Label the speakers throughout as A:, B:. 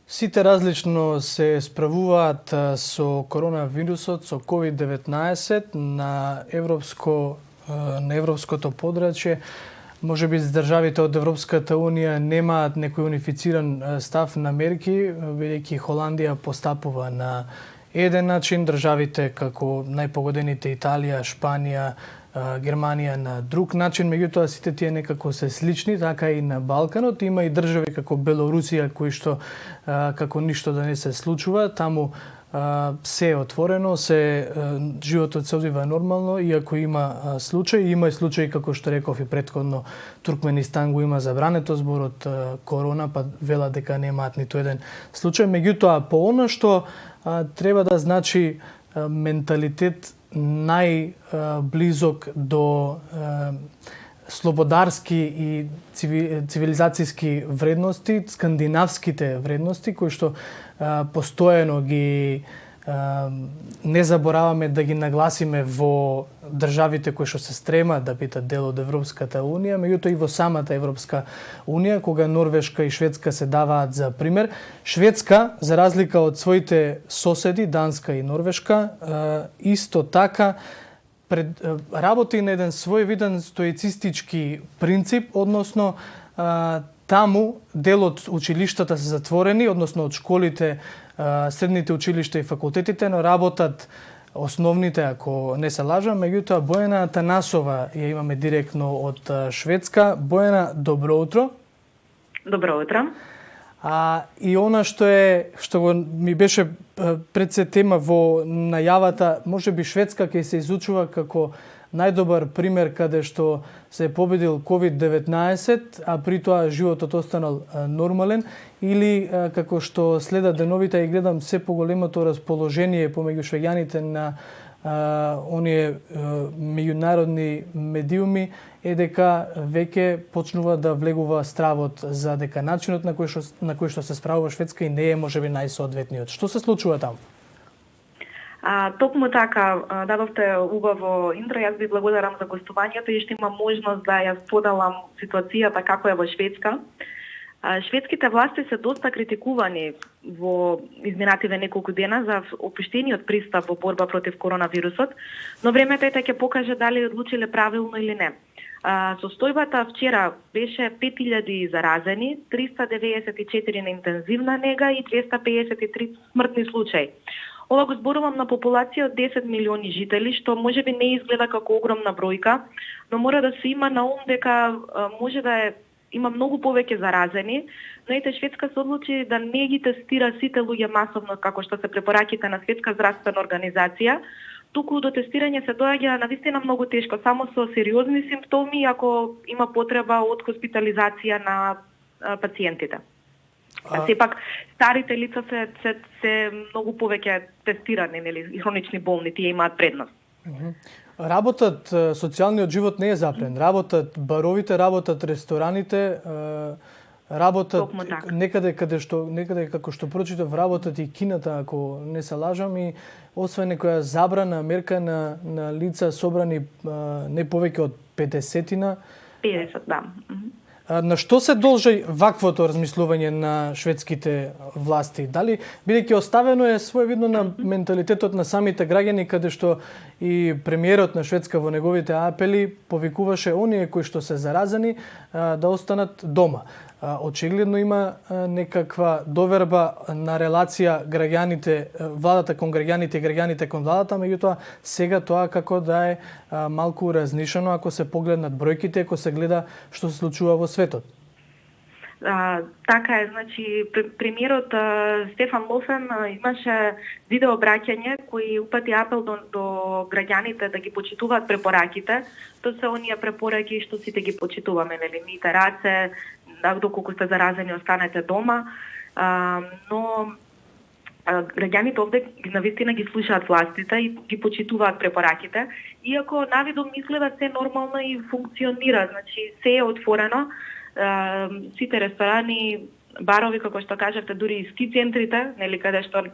A: Сите различно се справуваат со коронавирусот, со COVID-19 на европското подрачје. Може би државите од Европската Унија немаат некој унифициран став на мерки, бидејќи Холандија постапува на еден начин, државите како најпогодените Италија, Шпанија, Германија на друг начин, меѓутоа сите тие некако се слични, така и на Балканот. Има и држави како Белорусија кои што како ништо да не се случува, таму се е отворено, животот се одвива нормално, иако има случаи, има и случаи како што реков и претходно, Туркменистан го има забрането зборот корона, па велат дека немаат ниту еден случај. Меѓутоа, по она што треба да значи менталитет најблизок до слободарски и цивилизацијски вредности, скандинавските вредности, кои што постојано ги не забораваме да ги нагласиме во државите кои што се стремат да бидат дел од Европската Унија, меѓутоа и во самата Европска Унија, кога Норвешка и Шведска се даваат за пример. Шведска, за разлика од своите соседи, Данска и Норвешка, исто така работи на еден свој виден стоицистички принцип, односно таму дел од училиштата се затворени, односно од школите, средните училишта и факултетите, но работат основните, ако не се лажам. Меѓутоа, Бојана Атанасова ја имаме директно од Шведска. Бојана, добро утро.
B: Добро утро.
A: И она што ми беше пред се тема во најавата, може би Шведска ќе се изучува како најдобар пример каде што се победил COVID-19, а при тоа животот останал нормален, или како што следат деновите и гледам се поголемото расположение помеѓу швеѓаните на оние меѓународни медиуми е дека веќе почнува да влегува стравот за дека начинот на кој што се справува Шведска и не е можеби најсоодветниот. Што се случува таму?
B: Токму така, дадовте убаво интро, јас ви благодарам за гостувањето и што имам можност да ја споделам ситуацијата како е во Шведска. Шведските власти се доста критикувани во изминативе неколку дена за опуштениот пристап во борба против коронавирусот, но времето ќе покаже дали одлучиле правилно или не. Состојбата вчера беше 5000 заразени, 394 на интензивна нега и 253 смртни случаи. Ова го зборувам на популација од 10 милиони жители, што можеби не изгледа како огромна бројка, но мора да се има на ум дека може да има многу повеќе заразени, но ете Шведска се одлучи да не ги тестира сите луѓе масовно како што се препораките на Светска здравствена организација, туку до тестирање се доаѓа навистина многу тешко, само со сериозни симптоми, ако има потреба од хоспитализација на пациентите. Сепак, старите лица се многу повеќе тестирани, нели, хронични болни, тие имаат предност.
A: Работат, социјалниот живот не е запрен. Работат баровите, работат рестораните, работат некаде како што прочитав, работат и кината, ако не се лажам, и освен некоја забрана мерка на лица собрани не повеќе од 50-тина.
B: 50, да.
A: На што се должи ваквото размислување на шведските власти? Дали, бидејќи оставено е своевидно на менталитетот на самите граѓани, каде што и премиерот на Шведска во неговите апели повикуваше оние кои што се заразени да останат дома. Очигледно има некаква доверба на релација граѓаните, владата кон граѓаните и граѓаните кон владата, меѓутоа сега тоа како да е малку разнишено ако се погледнат бројките, ако се гледа што се случува во светот.
B: Така е, значи премиерот Стефан Лофен имаше видео обраќање кој упати апел до граѓаните да ги почитуваат препораките. Тоа се оние препораки што сите ги почитуваме, нели, мијте раце, доколку сте заразени останете дома, но граѓаните овде навистина ги слушаат властите и ги почитуваат препораките, иако навидом изгледа се нормално и функционира, значи се е отворено, сите ресторани, барови, како што кажавте, дури и ски центрите, нели, каде што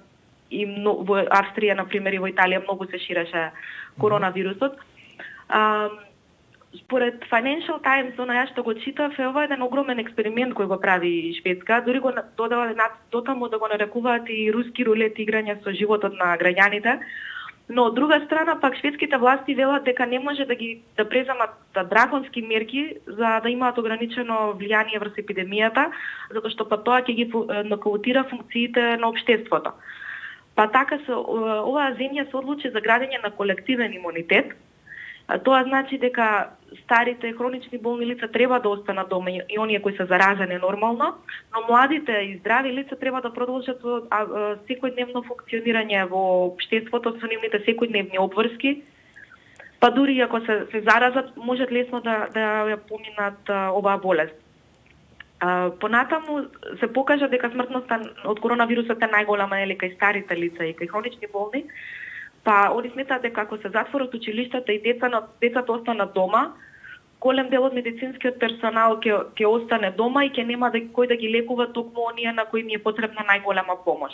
B: и во Австрија, например, и во Италија многу се ширеше коронавирусот. според Financial Times, јас што го читав, е ова еден огромен експеримент кој го прави Шведска, дури го додава дотаму да го нарекуваат и руски рулет играње со животот на граѓаните. Но од друга страна пак шведските власти велат дека не може да преземат драконски мерки за да имаат ограничено влијание врз епидемијата, затоа што па тоа ќе ги нокаутира функциите на општеството. Па така оваа земја се одлучи за градење на колективен имунитет. Тоа значи дека старите хронични болни лица треба да останат дома и оние кои се заразени нормално, но младите и здрави лица треба да продолжат секојдневно функционирање во општеството со нивните секојдневни обврски. Па дури ако се заразат, можат лесно да ја поминат оваа болест. Понатаму се покажа дека смртноста од коронавирусот е најголема кај старите лица и кај хронични болни. Па они сметаат дека ако се затворат училиштата и децата останат дома, голем дел од медицинскиот персонал ќе остане дома и ќе нема кој да ги лекува токму оние на кои ми е потребна најголема помош.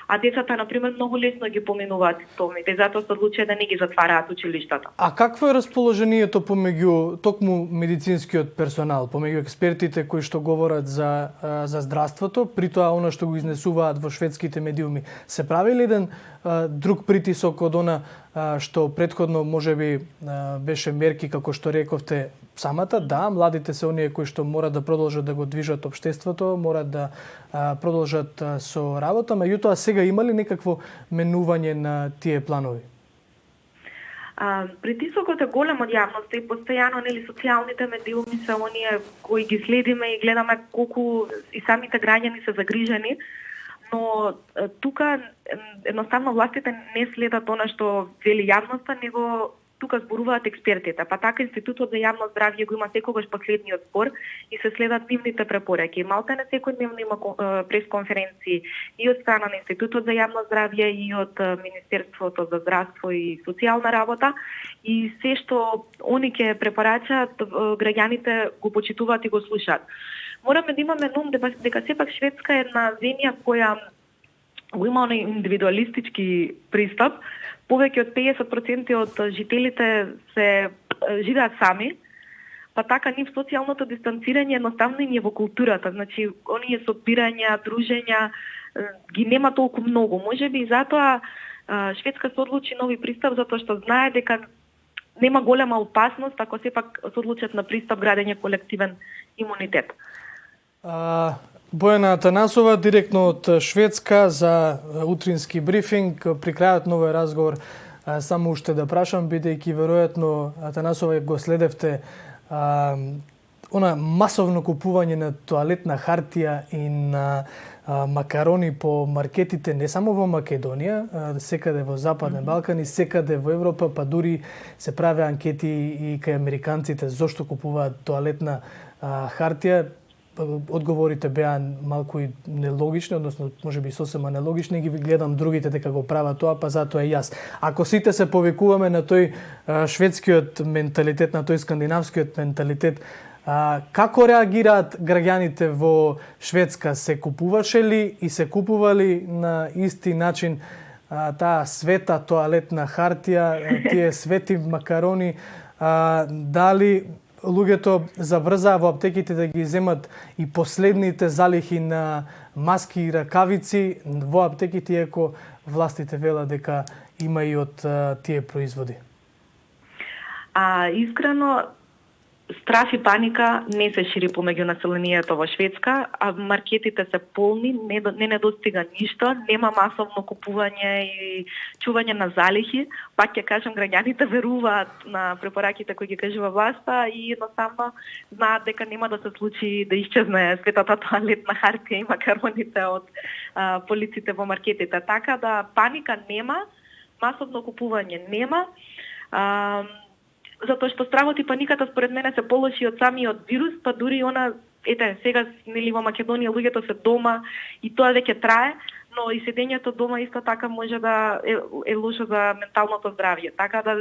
B: А децата, например, многу лесно ги поминуваат симптомите, затоа се одлучија да не ги затвараат училиштата.
A: А какво е расположението помеѓу токму медицинскиот персонал, помеѓу експертите кои што говорат за здравството, при тоа она што го изнесуваат во шведските медиуми? Се прави ли еден друг притисок од она што претходно можеби беше мерки, како што рековте самата? Да, младите се оние кои што морат да продолжат да го движат општеството, морат да продолжат со работа, меѓутоа сега има ли некакво менување на тие планови?
B: Притисокот е голем од јавноста и постојано социјалните медиуми се оние кои ги следиме и гледаме колку и самите граѓани се загрижени, но тука едноставно властите не следат она што вели јавноста, него тука зборуваат експертите. Па така Институтот за јавно здравје го има секогаш последниот збор и се следат нивните препораки. Малтене секојдневно има пресконференции и од страна на Институтот за јавно здравје и од Министерството за здравство и социјална работа, и се што они ќе препорачаат, граѓаните го почитуваат и го слушаат. Мораме да имаме на ум дека сепак Шведска е една земја која го има оној индивидуалистички пристап. Повеќе од 50% од жителите се живеат сами, па така нив социјалното дистанцирање едноставно им е во културата. Значи, оние собирања, дружења ги нема толку многу. Можеби и затоа Шведска се одлучи нови пристап, затоа што знае дека нема голема опасност ако сепак се одлучат на пристап градење колективен имунитет.
A: Бојана Атанасова, директно од Шведска за утрински брифинг. При крајот на овој разговор само уште да прашам, бидејќи веројатно Атанасова го следевте она масовно купување на тоалетна хартија и на макарони по маркетите не само во Македонија, секаде во Западен Балкан и секаде во Европа, па дури се прави анкети и кај американците зошто купуваат тоалетна хартија. Одговорите беа малку и нелогични, односно можеби сосема нелогични, ги гледам другите дека го прават тоа, па затоа и јас. Ако сите се повикуваме на тој шведскиот менталитет, на тој скандинавскиот менталитет, како реагираат граѓаните во Шведска? Се купуваше ли и се купували на исти начин таа света тоалетна хартија, тие свети макарони? Дали луѓето забрзаа во аптеките да ги земат и последните залихи на маски и ракавици во аптеките, иако властите велат дека има и од тие производи?
B: Искрено, страф и паника не се шири помеѓу населението во Шведска, а маркетите се полни, не недостига ништо, нема масовно купување и чување на залихи. Пак ќе кажам, граѓаните веруваат на препораките кои ги кажува власта и едноставно знаат дека нема да се случи да исчезне светата тоалетна хартија и макароните од полиците во маркетите. Така да паника нема, масовно купување нема. Затоа што стравот и паниката според мене се полоши од самиот вирус, па дури она, сега во Македонија луѓето се дома и тоа веќе трае, но и седењето дома исто така може да е лошо за менталното здравје. Така да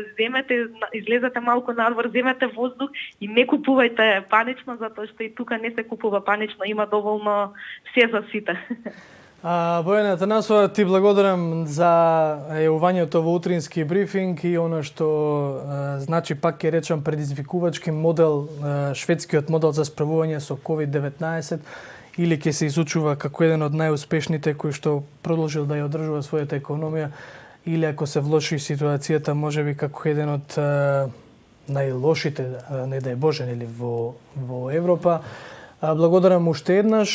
B: излезете малку надвор, земете воздух и не купувајте панично, затоа што и тука не се купува панично, има доволно се за сите.
A: Бојана Атанасова, ти благодарам за јавувањето во утрински брифинг и оно што значи, пак ќе речам, предизвикувачки модел, шведскиот модел за справување со COVID-19, или ќе се изучува како еден од најуспешните кој што продолжил да ја одржува својата економија, или ако се влоши ситуацијата, можеби како еден од најлошите, не дај Боже, нели, во Европа. Благодарам уште еднаш.